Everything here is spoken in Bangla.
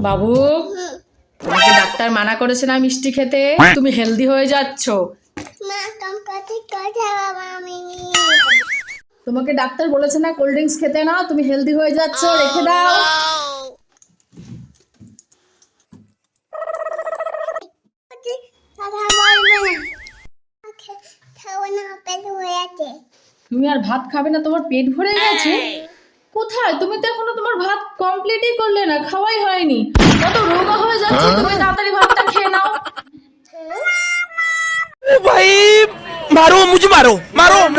বাবু, তোমাকে ডাক্তার মানা করেছে না মিষ্টি খেতে? তুমি হেলদি হয়ে যাচ্ছ। তোমাকে ডাক্তার বলেছে না কোল্ড ড্রিঙ্কস খেতে না? তুমি হেলদি হয়ে যাচ্ছ, রেখে দাও। তুমি আর ভাত খাবে না? তোমার পেট ভরে গেছে? কোথায়? তুমি তো এখনো তোমার ভাত কমপ্লিটই করলে না, খাওয়াই হয়নি। কত রোগা হয়ে যাচ্ছে, তুমি তাড়াতাড়ি ভাতটা খেয়ে নাও। ओ भाई मारो मुझे, मारो मारो मुझे।